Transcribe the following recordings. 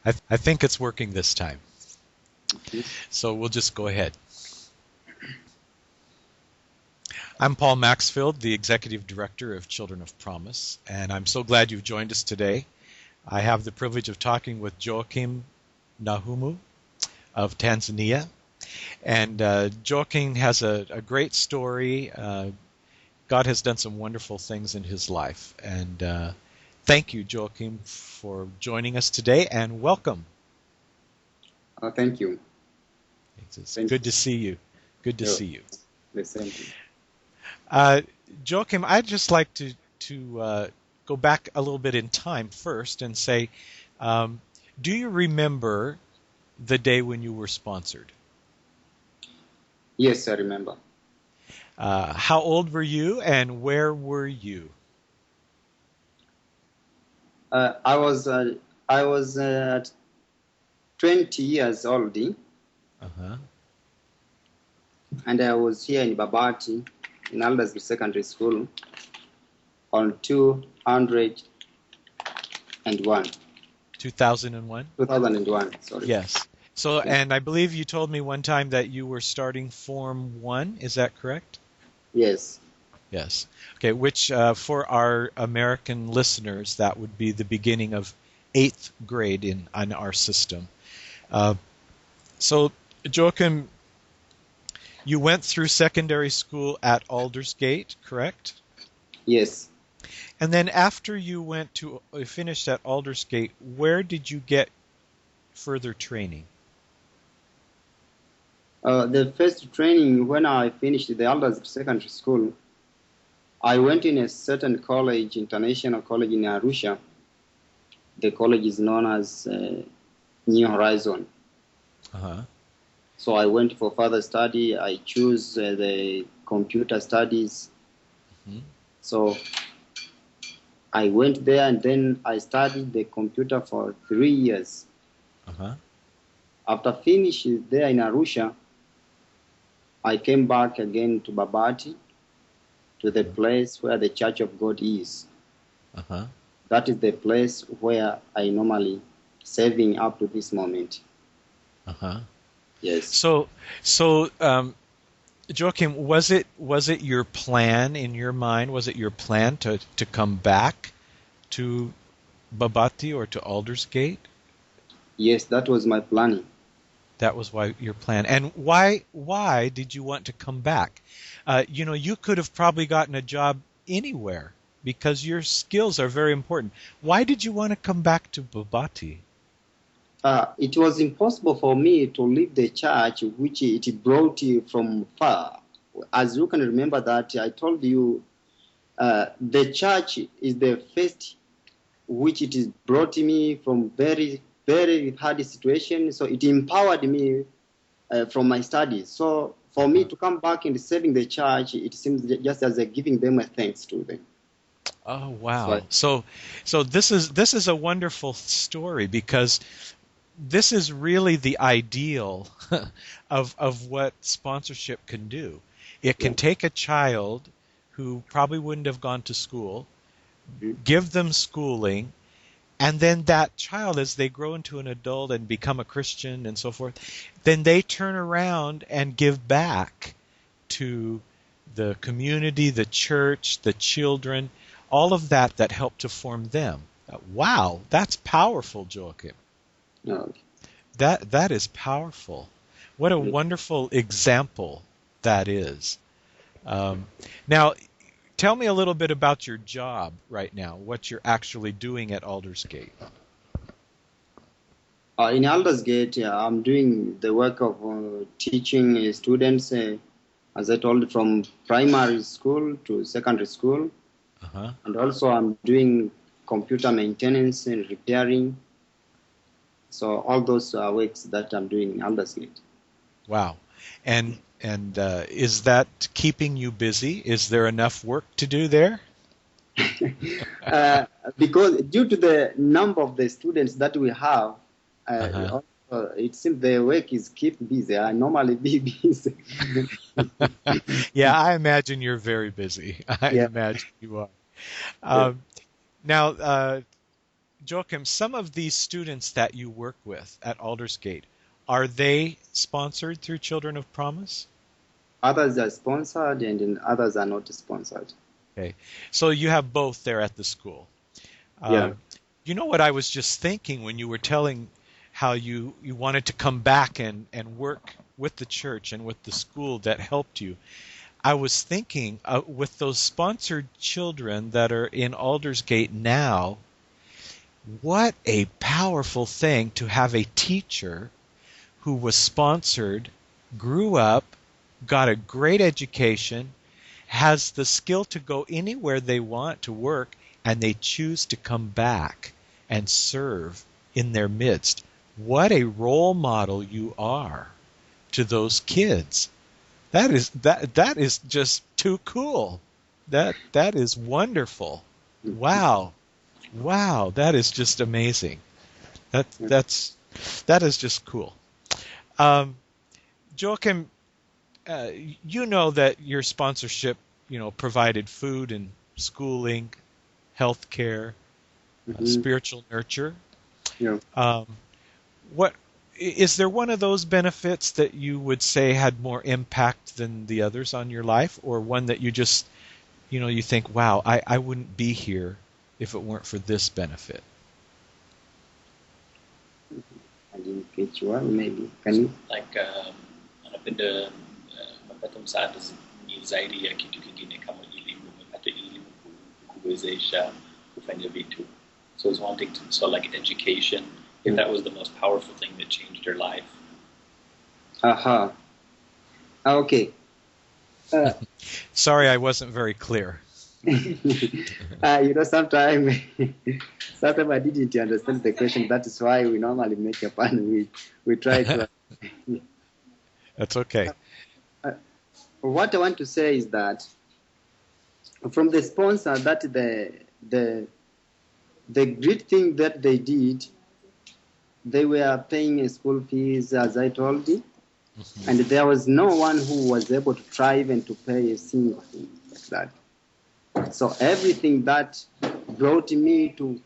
I think it's working this time. Okay. So we'll just go ahead. I'm Paul Maxfield, the Executive Director of Children of Promise, and I'm so glad you've joined us today. I have the privilege of talking with Joachim Nahumu of Tanzania. And Joachim has a great story. God has done some wonderful things in his life. And thank you, Joachim, for joining us today, and welcome. Thank you. It's Thank good you. to see you. Good to Yeah, see you. the same thing. Joachim, I'd just like to go back a little bit in time first and say, do you remember the day when you were sponsored? Yes, I remember. How old were you, and where were you? Uh, I was uh, I was 20 years old, Uh-huh. and I was here in Babati, in Aldersville Secondary School, on 2001? 2001. Sorry. Yes. So, Yes. and I believe you told me one time that you were starting Form 1. Is that correct? Yes. Yes. Okay, which for our American listeners, that would be the beginning of 8th grade in our system. Uh, so, Joachim, you went through secondary school at Aldersgate, correct? Yes. And then after you went to finished at Aldersgate, where did you get further training? The first training when I finished the Aldersville Secondary School, I went in a certain college, international college in Arusha. The college is known as New Horizon. Uh-huh. So I went for further study. I chose the computer studies. Hmm. So I went there and then I studied the computer for 3 years. Uh-huh. After finishing there in Arusha, I came back again to Babati, to the place where the Church of God is. Uh-huh. That is the place where I normally serving up to this moment. Uh-huh. Yes. So, Joachim, was it your plan in your mind? Was it your plan to come back to Babati or to Aldersgate? Yes, that was my planning. That was why your plan. And why did you want to come back? You could have probably gotten a job anywhere because your skills are very important. Why did you want to come back to Babati? It was impossible for me to leave the church which it brought you from far. As you can remember that I told you, the church is the first which it is brought me from very, very hard situation. So it empowered me from my studies. So for me to come back and serving the church, it seems just as a giving them a thanks to them. Oh So wow. So this is a wonderful story because this is really the ideal of what sponsorship can do. It yeah. can take a child who probably wouldn't have gone to school, Mhm. give them schooling, and then that child, as they grow into an adult and become a Christian and so forth, then they turn around and give back to the community, the church, the children, all of that helped to form them. Wow, that's powerful, Joachim. Okay. That is powerful. What a Yeah. wonderful example that is. Um, Now, tell me a little bit about your job right now, what you're actually doing at Aldersgate. In Aldersgate, I'm doing the work of teaching students, as I told, from primary school to secondary school. Uh-huh. And also I'm doing computer maintenance and repairing. So all those works that I'm doing in Aldersgate. Wow. And is that keeping you busy? Is there enough work to do there? uh, because due to the number of the students that we have, Uh-huh. it seems the work is keep busy. I normally be busy. Yeah, I imagine you're very busy. I Yeah. imagine you are. Yeah. Um, Now, Joachim, some of these students that you work with at Aldersgate, are they sponsored through Children of Promise? Others are sponsored and then others are not sponsored. Okay, so you have both there at the school. Yeah. You know what I was just thinking when you were telling how you wanted to come back and work with the church and with the school that helped you. I was thinking with those sponsored children that are in Aldersgate now, what a powerful thing to have a teacher who was sponsored, grew up, got a great education, has the skill to go anywhere they want to work, and they choose to come back and serve in their midst. What a role model you are to those kids. That is just too cool. That is wonderful. Wow. Wow, that is just amazing. That is just cool. Joachim, you know that your sponsorship, provided food and schooling, health care, spiritual nurture. Yeah. What is there one of those benefits that you would say had more impact than the others on your life, or one that you just, you think, wow, I wouldn't be here if it weren't for this benefit? I didn't get you one, maybe. Can you? Like anapenda napata msaada ni zaidi ya kitu kingine kama elimu. Napata elimu kuwezesha kufanya vitu. So I was wanting to, so like education, if that was the most powerful thing that changed your life. Aha. Okay. Sorry, I wasn't very clear. Sometimes I didn't understand the question. That is why we normally make a fun. We try to. That's okay. What I want to say is that from the sponsor, that the great thing that they did, they were paying school fees, as I told you, and there was no one who was able to try even to pay a single thing like that. So everything that brought me to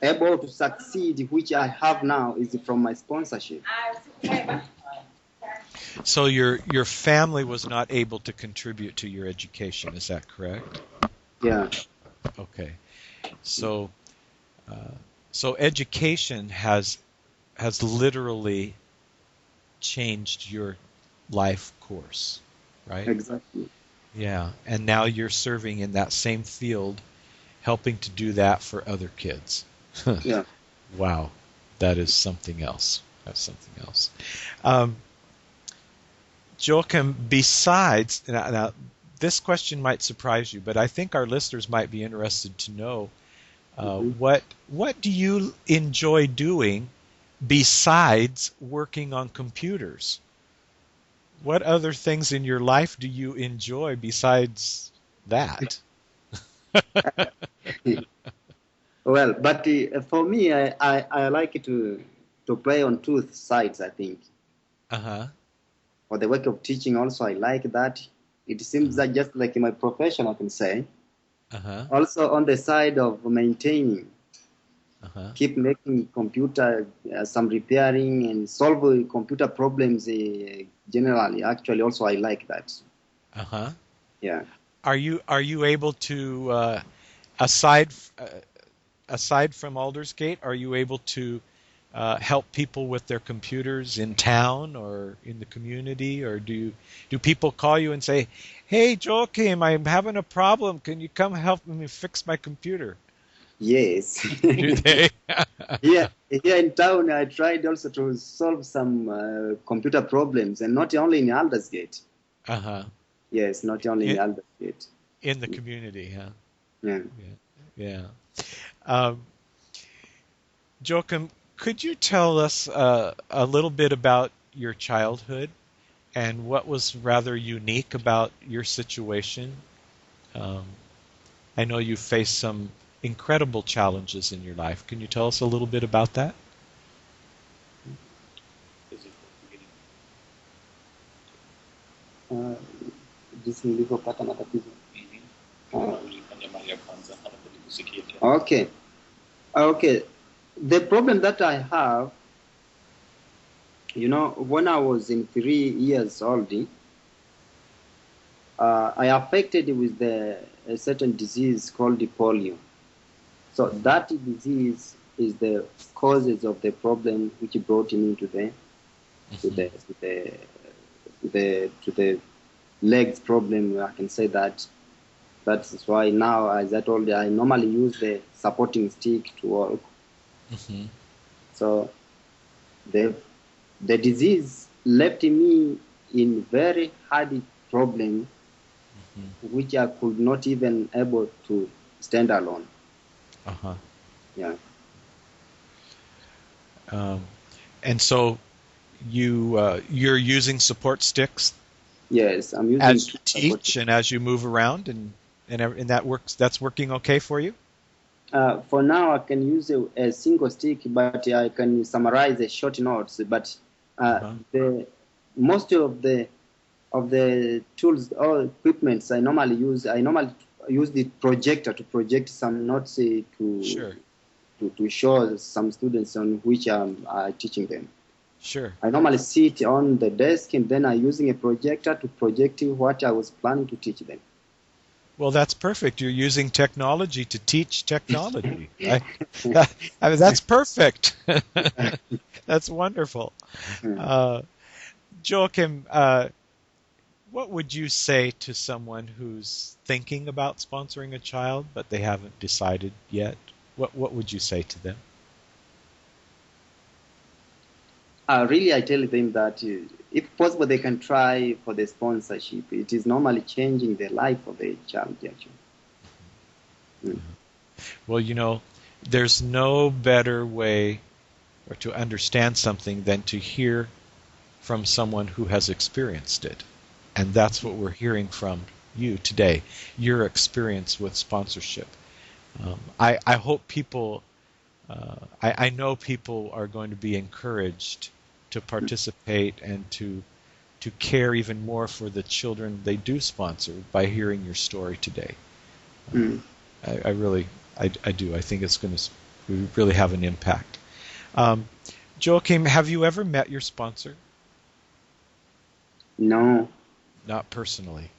able to succeed, which I have now, is from my sponsorship. So your family was not able to contribute to your education, is that correct? Yeah. Okay. So education has literally changed your life course, right? Exactly. Yeah, and now you're serving in that same field, helping to do that for other kids. Yeah. Wow, that is something else. That's something else. Joachim, besides, now this question might surprise you, but I think our listeners might be interested to know what do you enjoy doing besides working on computers? What other things in your life do you enjoy besides that? Well, but for me, I like to play on two sides, I think. Uh-huh. For the work of teaching also, I like that. It seems that just like in my profession, I can say. Uh-huh. Also on the side of maintaining, keep making computer, some repairing and solve computer problems generally. Actually, also I like that. Uh-huh. Yeah. Are you able to aside from Aldersgate, are you able to help people with their computers in town or in the community, or do people call you and say, "Hey, Joachim, I'm having a problem. Can you come help me fix my computer?" Yes. Do they? Here in town, I tried also to solve some computer problems, and not only in Aldersgate. Uh-huh. Yes, not only in Aldersgate. In the community, huh? Yeah. Yeah. Joachim, could you tell us a little bit about your childhood and what was rather unique about your situation? I know you faced some incredible challenges in your life. Can you tell us a little bit about that? Okay. The problem that I have, when I was in 3 years old, I affected with a certain disease called the polio. So that disease is the causes of the problem which brought me to the legs problem. I can say that. That's why now, as I told you, I normally use the supporting stick to walk. Mm-hmm. So the disease left me in very hard problem, which I could not even able to stand alone. Uh-huh. Yeah. And so you're using support sticks Yes, I'm using as two you support teach and as you move around, and that works. That's working okay for you. For now, I can use a single stick, but I can summarize the short notes. But the most of the tools or equipments I normally use the projector to project some notes Sure. to show some students on which I'm teaching them. Sure. I normally sit on the desk and then I'm using a projector to project what I was planning to teach them. Well, that's perfect. You're using technology to teach technology. I mean, that's perfect. That's wonderful. Joachim, what would you say to someone who's thinking about sponsoring a child, but they haven't decided yet? What would you say to them? Really, I tell them that if possible, they can try for the sponsorship. It is normally changing the life of the child, actually. Well, there's no better way or to understand something than to hear from someone who has experienced it. And that's what we're hearing from you today, your experience with sponsorship. I hope people, I know people are going to be encouraged to participate and to care even more for the children they do sponsor by hearing your story today. I really do. I think it's going to really have an impact. Joachim, have you ever met your sponsor? No. Not personally.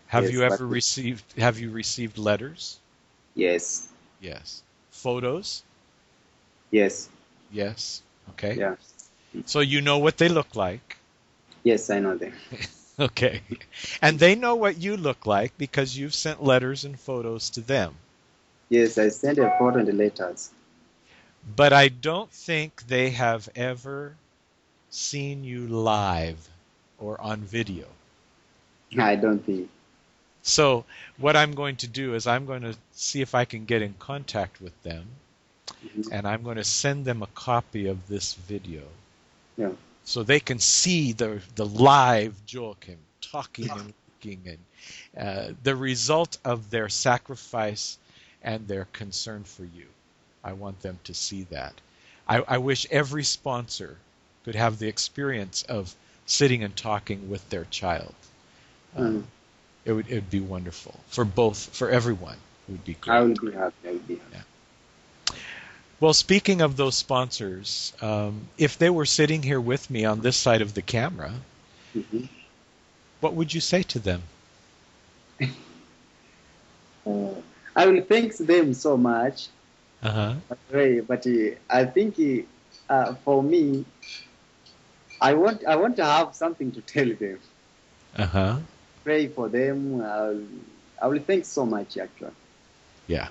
Have you ever received letters? Yes. Yes. Photos? Yes. Yes. Okay. Yeah. So you know what they look like. Yes, I know them. Okay. And they know what you look like because you've sent letters and photos to them. Yes, I sent a photo and the letters. But I don't think they have ever seen you live or on video. I don't think. So what I'm going to do is I'm going to see if I can get in contact with them, and I'm going to send them a copy of this video. Yeah. So they can see the live Joachim talking and working and the result of their sacrifice and their concern for you. I want them to see that. I wish every sponsor could have the experience of sitting and talking with their child. It would be wonderful for everyone. It would be great. I will be happy. Yeah. Well, speaking of those sponsors, if they were sitting here with me on this side of the camera, what would you say to them? I will thank them so much. But I think for me, I want to have something to tell them. Pray for them. I will thank so much, actually. Yeah.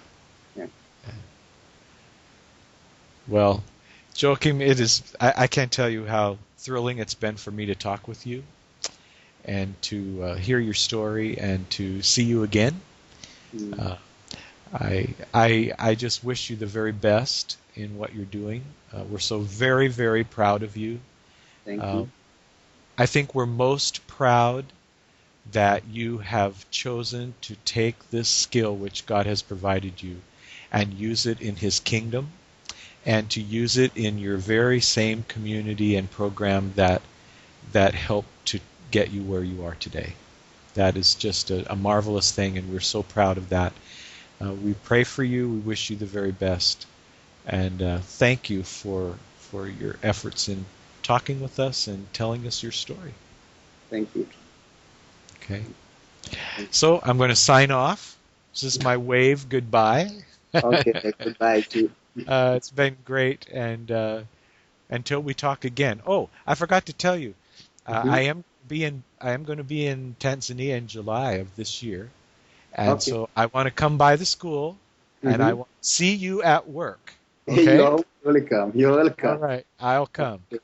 Well, Joachim, I can't tell you how thrilling it's been for me to talk with you and to hear your story and to see you again. I just wish you the very best in what you're doing. We're so very, very proud of you. Thank you. I think we're most proud that you have chosen to take this skill which God has provided you and use it in His kingdom, and to use it in your very same community and program that helped to get you where you are today. That is just a marvelous thing, and we're so proud of that. We pray for you. We wish you the very best. And thank you for your efforts in talking with us and telling us your story. Thank you. Okay. So I'm going to sign off. This is my wave goodbye. Okay, goodbye too. It's been great, and until we talk again. Oh, I forgot to tell you, Mhm. I am going to be in Tanzania in July of this year, and Okay. so I want to come by the school, and I Mm-hmm. want to see you at work. Okay? You're welcome. You're All welcome. right, I'll come. Okay.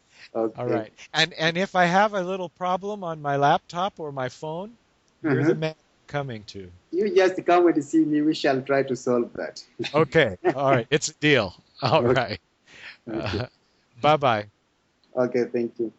All Okay. right, and if I have a little problem on my laptop or my phone, you're the Uh-huh. man I'm coming to. You just come and see me. We shall try to solve that. Okay, all right, it's a deal. All Okay. right, Okay. bye bye. Okay. Thank you.